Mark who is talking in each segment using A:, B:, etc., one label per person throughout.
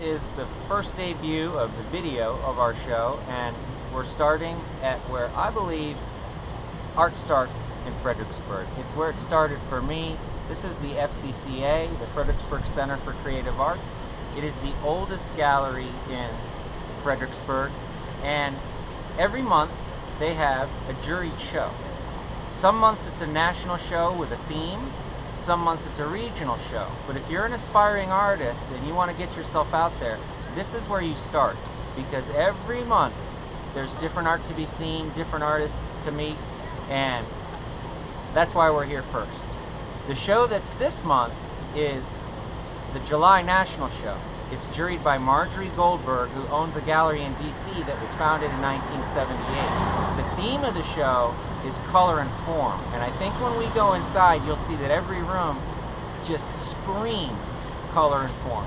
A: is the first debut of the video of our show, and we're starting at where I believe art starts in Fredericksburg. It's where it started for me. This is the FCCA, the Fredericksburg Center for Creative Arts. It is the oldest gallery in Fredericksburg, and every month they have a juried show. Some months it's a national show with a theme, some months it's a regional show. But if you're an aspiring artist and you want to get yourself out there, this is where you start, because every month there's different art to be seen, different artists to meet, and that's why we're here first. The show that's this month is the July National Show. It's juried by Marjorie Goldberg, who owns a gallery in DC that was founded in 1978. The theme of the show is color and form, and I think when we go inside you'll see that every room just screams color and form.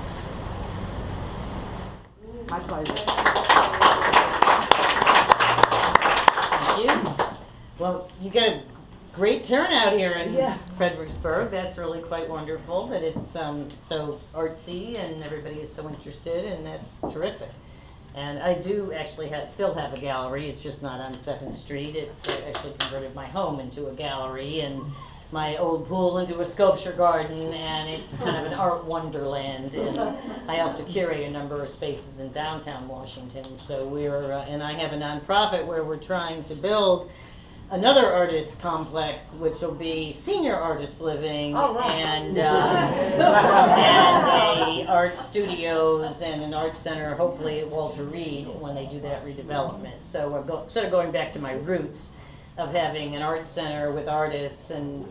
B: My pleasure.
C: Thank you. Well, you got a great turnout here in Fredericksburg. That's really quite wonderful that it's so artsy and everybody is so interested, and that's terrific. And I do actually still have a gallery. It's just not on 7th Street. It's actually converted my home into a gallery and my old pool into a sculpture garden, and it's kind of an art wonderland. And I also curate a number of spaces in downtown Washington. So and I have a nonprofit where we're trying to build another artist complex, which will be senior artists living, and a art studios and an art center, hopefully at Walter Reed when they do that redevelopment. So we're sort of going back to my roots of having an art center with artists, and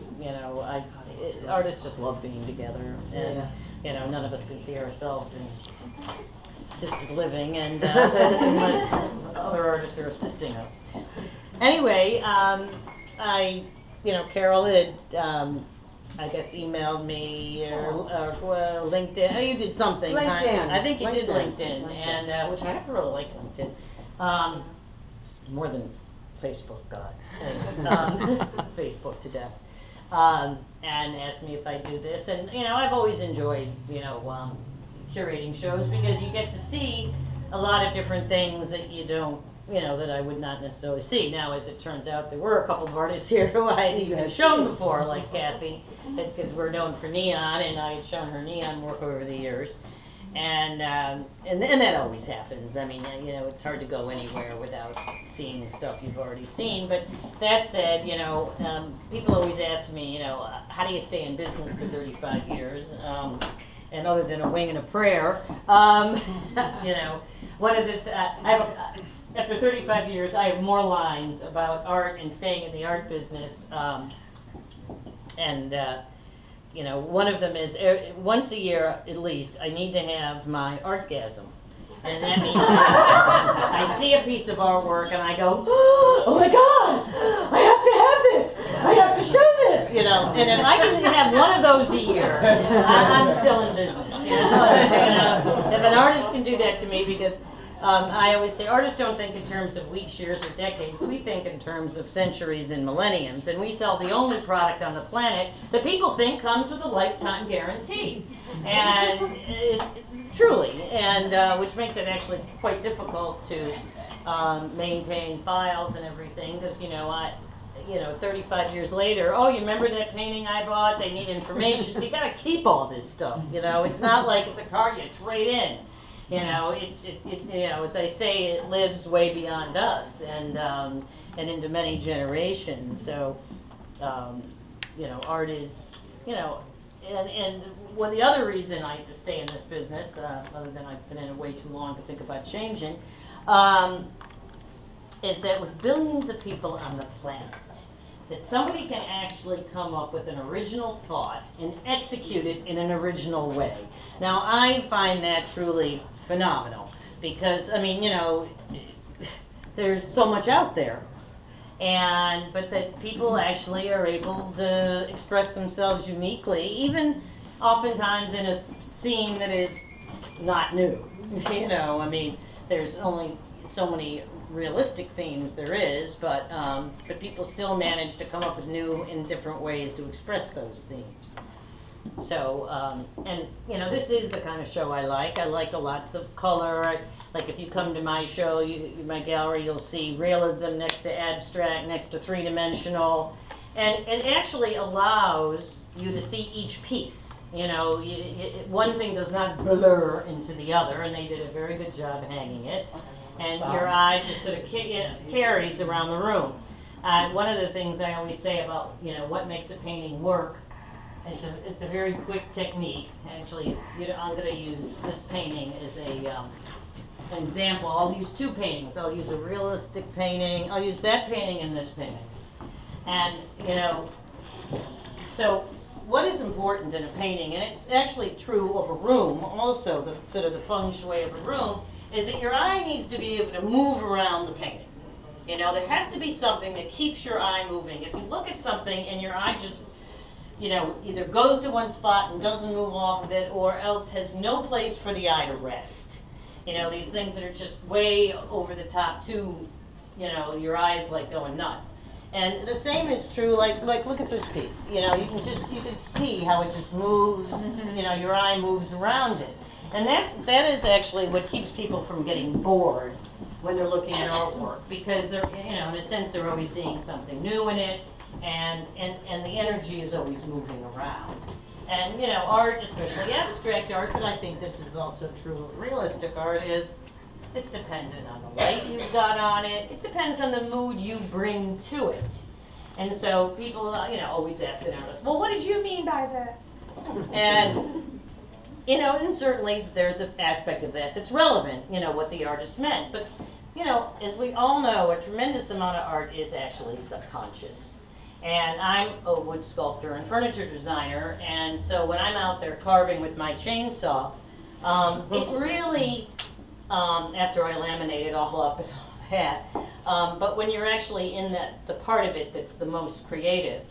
C: artists just love being together, and none of us can see ourselves in assisted living, and unless other artists are assisting us. Anyway, Carol had, I guess, emailed me or LinkedIn. Oh, you did something.
B: LinkedIn.
C: I think you did LinkedIn, and which I really like LinkedIn more than Facebook. God, Facebook to death. And asked me if I do this, and I've always enjoyed curating shows, because you get to see a lot of different things that you don't. That I would not necessarily see. Now, as it turns out, there were a couple of artists here who I had even shown before, like Kathy, because we're known for neon, and I had shown her neon work over the years. And that always happens. I mean, it's hard to go anywhere without seeing stuff you've already seen. But that said, people always ask me, how do you stay in business for 35 years? And other than a wing and a prayer, one of the after 35 years, I have more lines about art and staying in the art business. One of them is once a year at least, I need to have my artgasm. And that means I see a piece of artwork and I go, oh my God, I have to have this. I have to show this, And if I can have one of those a year, I'm still in business. If an artist can do that to me, because I always say artists don't think in terms of weeks, years, or decades. We think in terms of centuries and millenniums. And we sell the only product on the planet that people think comes with a lifetime guarantee. And truly, and which makes it actually quite difficult to maintain files and everything, because 35 years later, oh, you remember that painting I bought? They need information, so you got to keep all this stuff. It's not like it's a car you trade in. As I say, it lives way beyond us and into many generations. So, art is, and the other reason I stay in this business, other than I've been in it way too long to think about changing, is that with billions of people on the planet, that somebody can actually come up with an original thought and execute it in an original way. Now, I find that truly phenomenal, because there's so much out there, but that people actually are able to express themselves uniquely, even oftentimes in a theme that is not new. There's only so many realistic themes there is, but people still manage to come up with new and different ways to express those themes. So, and you know, this is the kind of show I like. I like lots of color. Like if you come to my show, my gallery, you'll see realism next to abstract, next to three-dimensional. And it actually allows you to see each piece. You know, one thing does not blur into the other, and they did a very good job hanging it. And your eye just sort of carries around the room. One of the things I always say about, you know, what makes a painting work, it's a very quick technique. Actually, I'm going to use this painting as an example. I'll use two paintings. I'll use a realistic painting. I'll use that painting and this painting. And, you know, so what is important in a painting, and it's actually true of a room also, the sort of the feng shui of a room, is that your eye needs to be able to move around the painting. You know, there has to be something that keeps your eye moving. If you look at something and your eye just, you know, either goes to one spot and doesn't move off of it, or else has no place for the eye to rest. You know, these things that are just way over the top too, you know, your eye's like going nuts. And the same is true, like look at this piece. You know, you can see how it just moves, you know, your eye moves around it. And that is actually what keeps people from getting bored when they're looking at artwork, because they're, you know, in a sense they're always seeing something new in it, and the energy is always moving around. And, you know, art, especially abstract art, but I think this is also true of realistic art, is it's dependent on the light you've got on it. It depends on the mood you bring to it. And so people, you know, always ask an artist, well, what did you mean by that? And, you know, and certainly there's an aspect of that that's relevant, you know, what the artist meant. But, you know, as we all know, a tremendous amount of art is actually subconscious. And I'm a wood sculptor and furniture designer, and so when I'm out there carving with my chainsaw, it really, after I laminate it all up and all that, but when you're actually in the part of it that's the most creative,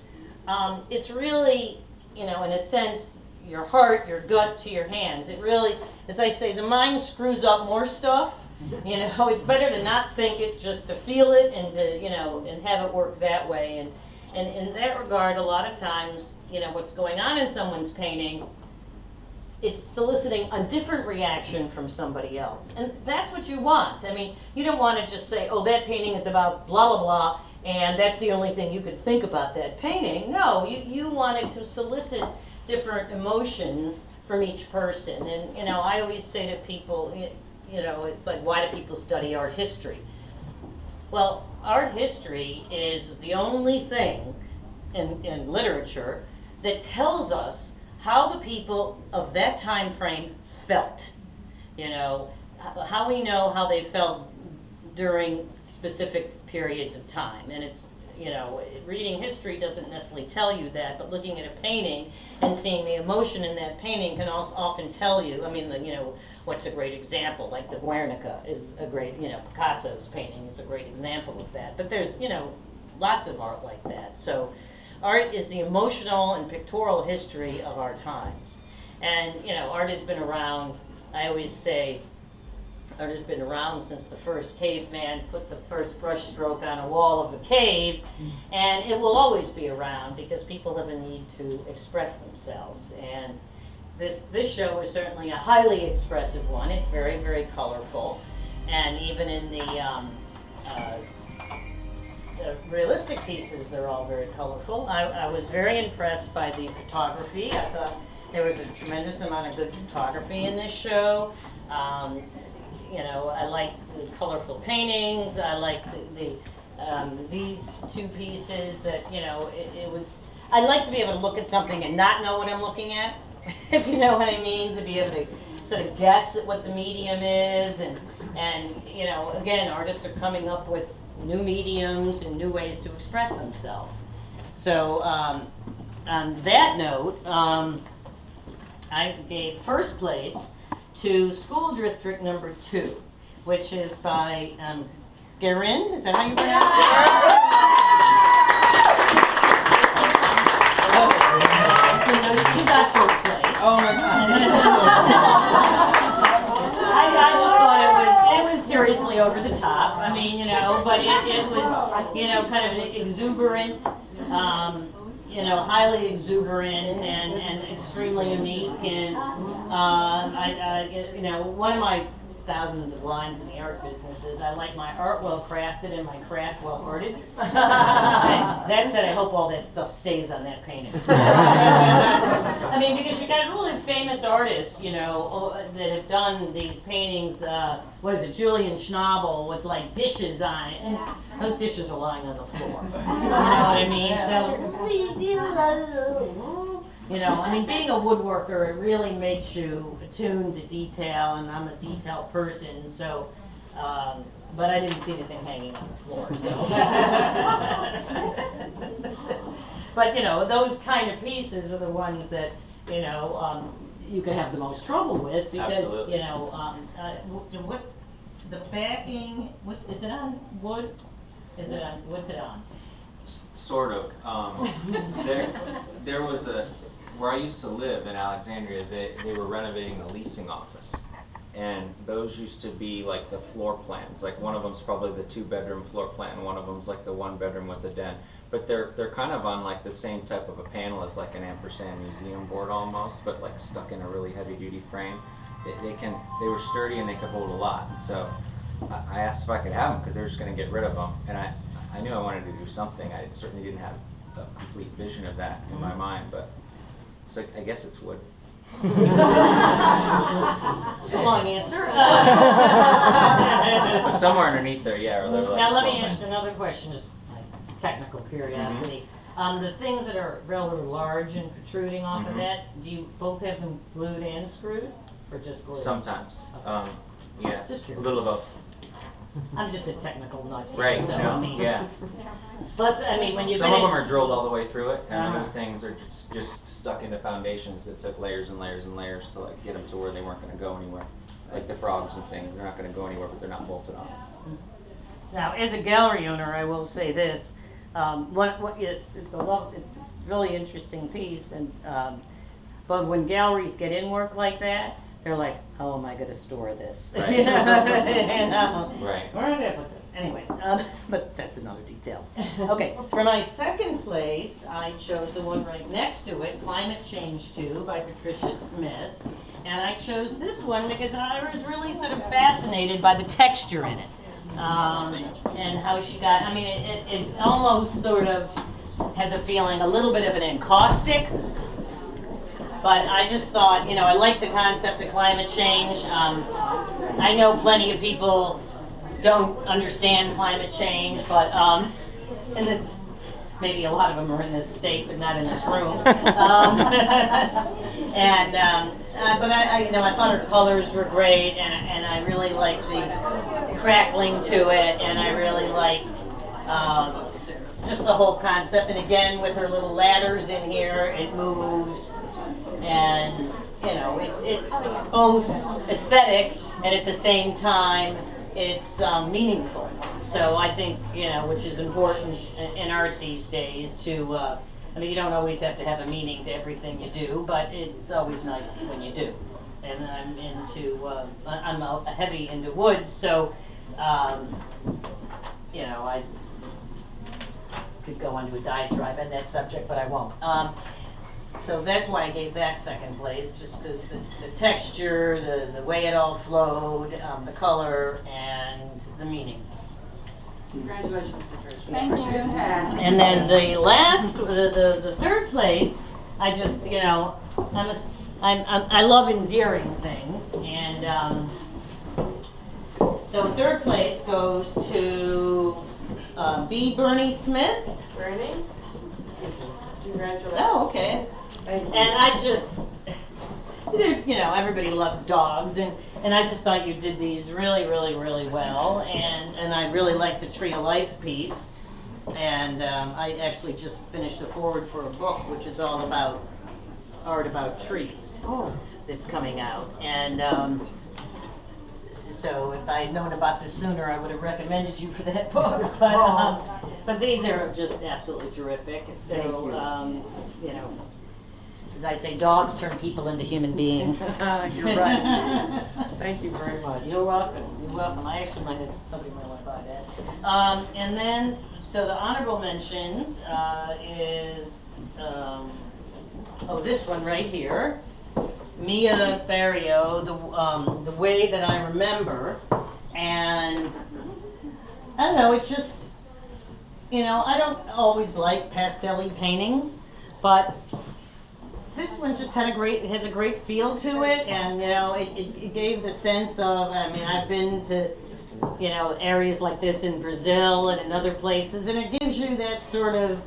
C: it's really, you know, in a sense, your heart, your gut to your hands. It really, as I say, the mind screws up more stuff. You know, it's better to not think it, just to feel it and to, you know, and have it work that way. And in that regard, a lot of times, you know, what's going on in someone's painting, it's soliciting a different reaction from somebody else. And that's what you want. I mean, you don't want to just say, oh, that painting is about blah, blah, blah, and that's the only thing you could think about that painting. No, you want it to solicit different emotions from each person. And, you know, I always say to people, you know, it's like, why do people study art history? Well, art history is the only thing in literature that tells us how the people of that time frame felt. You know, how we know how they felt during specific periods of time. And it's, you know, reading history doesn't necessarily tell you that, but looking at a painting and seeing the emotion in that painting can also often tell you. I mean, you know, what's a great example? Like the Guernica is a great, you know, Picasso's painting is a great example of that. But there's, you know, lots of art like that. So art is the emotional and pictorial history of our times. And, you know, art has been around, I always say, art has been around since the first caveman put the first brush stroke on a wall of a cave, and it will always be around because people have a need to express themselves. And this show is certainly a highly expressive one. It's very, very colorful, and even in the realistic pieces, they're all very colorful. I was very impressed by the photography. I thought there was a tremendous amount of good photography in this show. You know, I like the colorful paintings. I like these two pieces that, you know, it was, I like to be able to look at something and not know what I'm looking at, if you know what I mean, to be able to sort of guess at what the medium is. And you know, again, artists are coming up with new mediums and new ways to express themselves. So on that note, I gave first place to School District number 2, which is by Guerin. Is that how you pronounce it? You got first place.
B: Oh my God.
C: I just thought it was seriously over the top. I mean, you know, but it was, you know, kind of an exuberant, you know, highly exuberant and extremely unique. And you know, one of my thousands of lines in the art business is I like my art well crafted and my craft well arted. That said, I hope all that stuff stays on that painting. I mean, because you got really famous artists, you know, that have done these paintings. What is it, Julian Schnabel with like dishes on it, and those dishes are lying on the floor. You know what I mean? So. You know, I mean, being a woodworker, it really makes you attuned to detail, and I'm a detail person, so, but I didn't see anything hanging on the floor, so. But, you know, those kind of pieces are the ones that, you know, you can have the most trouble with, because,
A: Absolutely.
C: you know, what, the backing, is it on wood? Is it on, what's it on?
A: Sort of. There was where I used to live in Alexandria, they were renovating the leasing office. And those used to be like the floor plans. Like one of them's probably the 2-bedroom floor plan, and one of them's like the 1-bedroom with a den. But they're kind of on like the same type of a panel as like an ampersand museum board almost, but like stuck in a really heavy duty frame. They were sturdy and they could hold a lot. And so I asked if I could have them because they were just going to get rid of them. And I knew I wanted to do something. I certainly didn't have a complete vision of that in my mind, but so I guess it's wood.
C: It's a long answer.
A: But somewhere underneath there, yeah. Or like
C: Now let me ask you another question, just technical curiosity. The things that are rather large and protruding off of that, do you both have them glued and screwed, or just glued?
A: Sometimes,
C: Okay.
A: yeah,
C: Just
A: a
C: curious.
A: little of both.
C: I'm just a technical nut.
A: Right,
C: So,
A: no,
C: I mean,
A: yeah.
C: Plus, I mean, when you've
A: Some
C: been
A: of them are drilled all the way through it, and
C: Uh-huh.
A: other things are just stuck into foundations that took layers and layers and layers to like get them to where they weren't going to go anywhere. Like the frogs and things, they're not going to go anywhere, but they're not bolted on.
C: Now, as a gallery owner, I will say this: it's a really interesting piece, and but when galleries get in work like that, they're like, "Oh, am I going to store this?"
A: Right.
C: You know?
A: Right.
C: Where did I put this? Anyway, but that's another detail. Okay, for my second place, I chose the one right next to it, Climate Change 2 by Patricia Smith. And I chose this one because I was really sort of fascinated by the texture in it. And how she got, I mean, it almost sort of has a feeling, a little bit of an encaustic. But I just thought, you know, I like the concept of climate change. I know plenty of people don't understand climate change, but in this, maybe a lot of them are in this state, but not in this room. But I thought her colors were great, and I really liked the crackling to it, and I really liked just the whole concept. And again, with her little ladders in here, it moves, and you know, it's both aesthetic and at the same time it's meaningful. So I think, you know, which is important in art these days to, I mean, you don't always have to have a meaning to everything you do, but it's always nice when you do. And I'm a heavy into wood, so, you know, I could go on to a diatribe on that subject, but I won't. So that's why I gave that second place, just because the texture, the way it all flowed, the color, and the meaning.
B: Congratulations, Patricia.
D: Thank you.
C: And then the last, the third place, I just, you know, I love endearing things, and so third place goes to B. Bernie Smith.
B: Bernie? Congratulations.
C: Oh, okay. And I just, you know, everybody loves dogs, and I just thought you did these really, really, really well, and I really like the Tree of Life piece, and I actually just finished the foreword for a book which is all about art about trees. That's coming out, and so if I'd known about this sooner, I would have recommended you for that book. But these are just absolutely terrific. So you know, as I say, dogs turn people into human beings.
B: You're right. Thank you very much.
C: You're welcome. You're welcome. I actually might have, somebody might want to buy that. And then, so the honorable mentions is oh, this one right here. Mia Barrio, the way that I remember, and I don't know, it's just, you know, I don't always like pastel-y paintings, but this one just has a great feel to it, and you know, it gave the sense of, I mean, I've been to, you know, areas like this in Brazil and in other places, and it gives you that sort of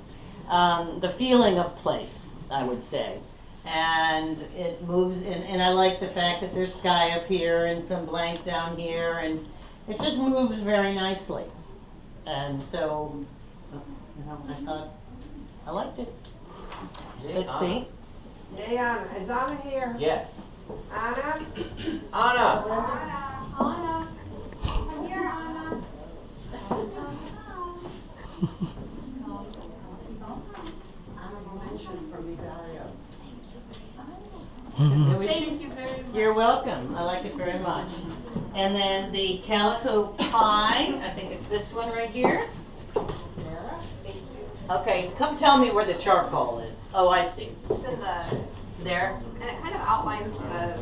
C: the feeling of place, I would say. And it moves, and I like the fact that there's sky up here and some blank down here, and it just moves very nicely. And so, you know, I thought I liked it. Let's see.
B: Hey, Anna. Is Anna here?
A: Yes.
B: Anna?
A: Anna.
D: Anna, come here, Anna.
B: Honorable mention from Barrio.
D: Thank you very much.
C: You're welcome. I like it very much. And then the calico pie, I think it's this one right here.
B: Sarah?
C: Okay, come tell me where the charcoal is. Oh, I see.
D: It's in the,
C: There?
D: and it kind of outlines the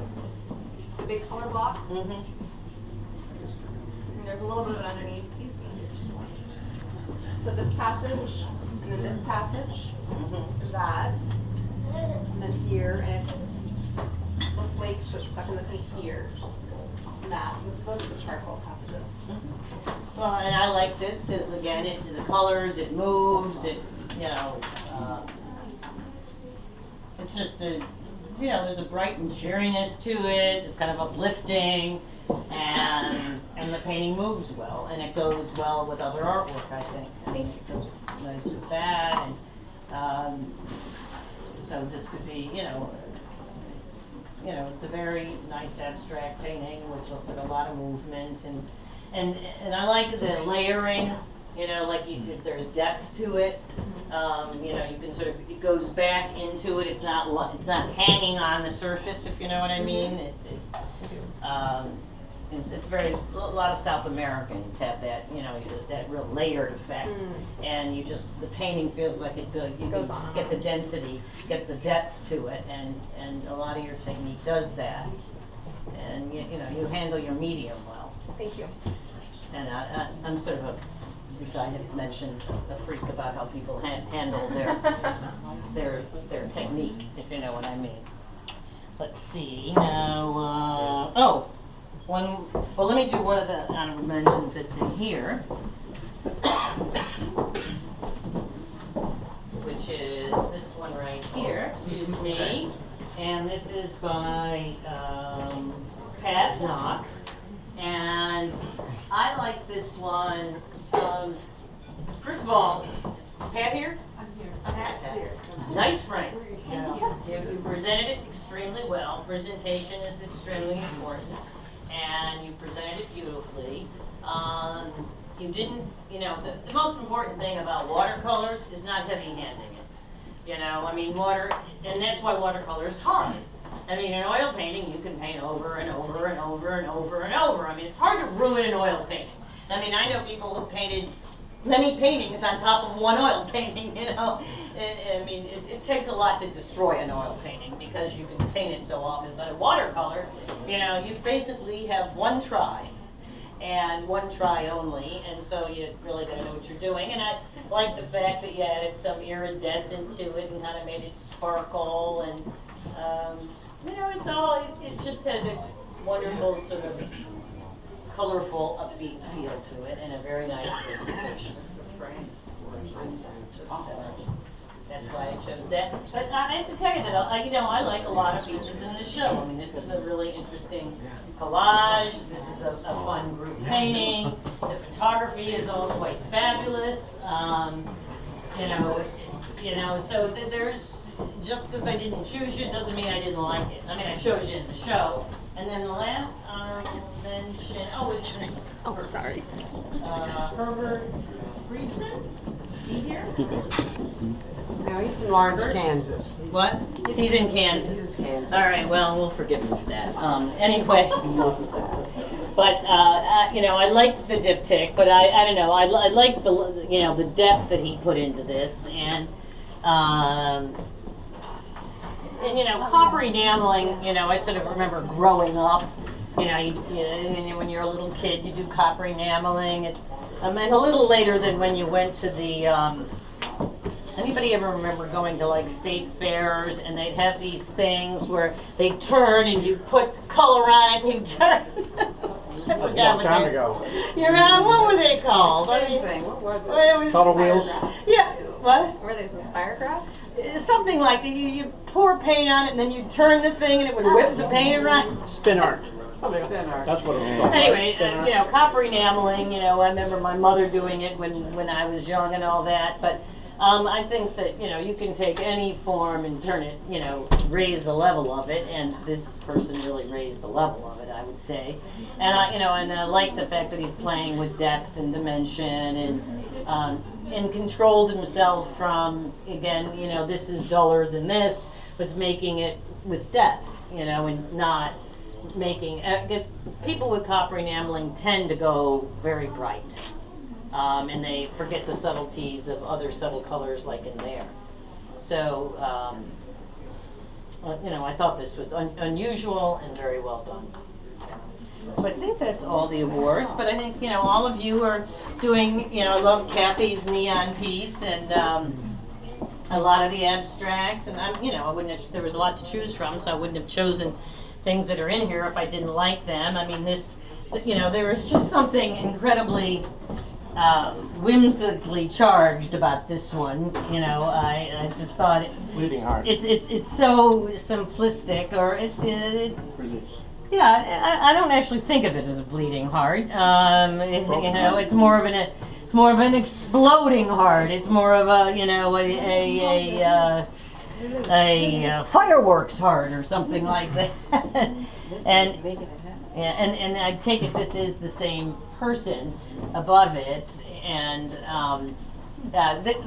D: big color blocks.
C: Mm-hmm.
D: And there's a little bit of it underneath, excuse me. So this passage, and then this passage,
C: Mm-hmm.
D: that, and then here, and it's the flakes that's stuck in the paint here. And that, those are the charcoal passages.
C: Well, and I like this because again, it's the colors, it moves, it, you know, it's just a, you know, there's a bright and cheeriness to it. It's kind of uplifting, and the painting moves well, and it goes well with other artwork, I think.
D: Thank you.
C: It goes nice with that, and so this could be, you know, it's a very nice abstract painting, which will put a lot of movement, and I like the layering. You know, like there's depth to it. You know, you can sort of, it goes back into it. It's not hanging on the surface, if you know what I mean. It's very, a lot of South Americans have that, you know, that real layered effect, and the painting feels like it goes on. Get the density, get the depth to it, and a lot of your technique does that, and you know, you handle your medium well.
D: Thank you.
C: And I'm sort of a, since I had mentioned, a freak about how people handle their technique, if you know what I mean. Let's see now. Well, let me do one of the honorable mentions that's in here, which is this one right here. Excuse me, and this is by Pat Knock. And I like this one. First of all, is Pat here?
D: I'm here.
C: Okay. Nice frame. You presented it extremely well. Presentation is extremely important, and you presented it beautifully. You didn't, you know, the most important thing about watercolors is not heavy-handing it. You know, I mean, and that's why watercolor is hard. I mean, in oil painting, you can paint over and over and over and over and over. I mean, it's hard to ruin an oil painting. I mean, I know people who painted many paintings on top of one oil painting, you know. I mean, it takes a lot to destroy an oil painting because you can paint it so often. But a watercolor, you know, you basically have one try and one try only, and so you really gotta know what you're doing. And I like the fact that you added some iridescent to it and kind of made it sparkle, and you know, it just had a wonderful sort of colorful, upbeat feel to it, and a very nice presentation. That's why I chose that. But I have to tell you that, you know, I like a lot of pieces in this show. I mean, this is a really interesting collage. This is a fun group painting. The photography is all quite fabulous. You know, so there's, just because I didn't choose you doesn't mean I didn't like it. I mean, I chose you in the show. And then the last honorable mention, it's this,
D: Sorry.
C: Herbert Friedson? He here?
B: No, he's in Lawrence, Kansas.
C: What? He's in Kansas.
B: He's in Kansas.
C: All right, well, we'll forgive him for that. Anyway, but you know, I liked the diptych, but I don't know. I liked the, you know, the depth that he put into this, and And copper enameling, I sort of remember growing up, when you're a little kid, you do copper enameling. It's and a little later than when you went to the, anybody ever remember going to like state fairs and they'd have these things where they turn and you put color on it and you turn? I forgot
E: Long time ago.
C: You remember, what were they called?
B: Same thing. What was it?
C: Well, it was,
E: Color wheels.
C: yeah, what?
D: Were they from Spiregraphs?
C: Something like you pour paint on it and then you turn the thing and it would whip the paint around.
E: Spin art.
C: Something like that.
E: That's what it was called.
C: Anyway,
E: Spin art.
C: copper enameling, I remember my mother doing it when I was young and all that, but I think that, you can take any form and turn it, raise the level of it, and this person really raised the level of it, I would say. And I like the fact that he's playing with depth and dimension and controlled himself from, again, this is duller than this, but making it with depth, and not making, I guess people with copper enameling tend to go very bright. And they forget the subtleties of other subtle colors like in there. So, I thought this was unusual and very well done. So I think that's all the awards, but I think, all of you are doing, I love Kathy's neon piece and a lot of the abstracts, and I wouldn't have, there was a lot to choose from, so I wouldn't have chosen things that are in here if I didn't like them. I mean, this, there was just something incredibly whimsically charged about this one. I just thought
E: Bleeding heart.
C: it's so simplistic, or it's yeah. I don't actually think of it as a bleeding heart. It's more of an exploding heart. It's more of a fireworks heart or something like that. And I take it this is the same person above it, and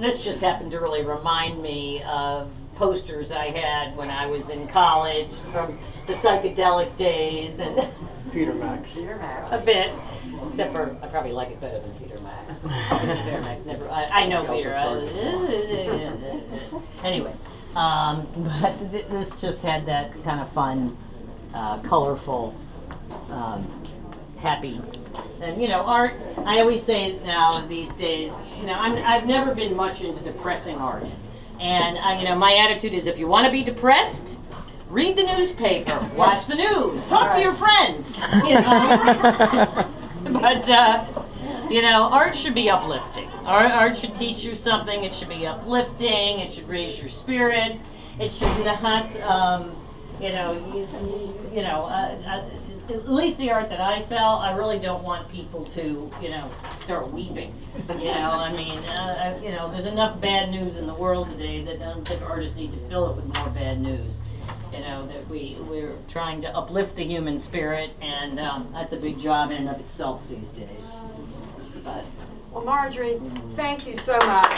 C: this just happened to really remind me of posters I had when I was in college from the psychedelic days, and
E: Peter Max.
C: a bit, except for I probably like it better than Peter Max. Peter Max never. I know Peter. Anyway, but this just had that kind of fun, colorful. Happy, and art. I always say now these days, I've never been much into depressing art, and my attitude is if you want to be depressed, read the newspaper, watch the news, talk to your friends, But art should be uplifting. Art should teach you something. It should be uplifting. It should raise your spirits. It should not, at least the art that I sell, I really don't want people to, start weeping. There's enough bad news in the world today that I don't think artists need to fill it with more bad news. That we're trying to uplift the human spirit, and that's a big job in and of itself these days. But,
B: Well, Marjorie, thank you so much.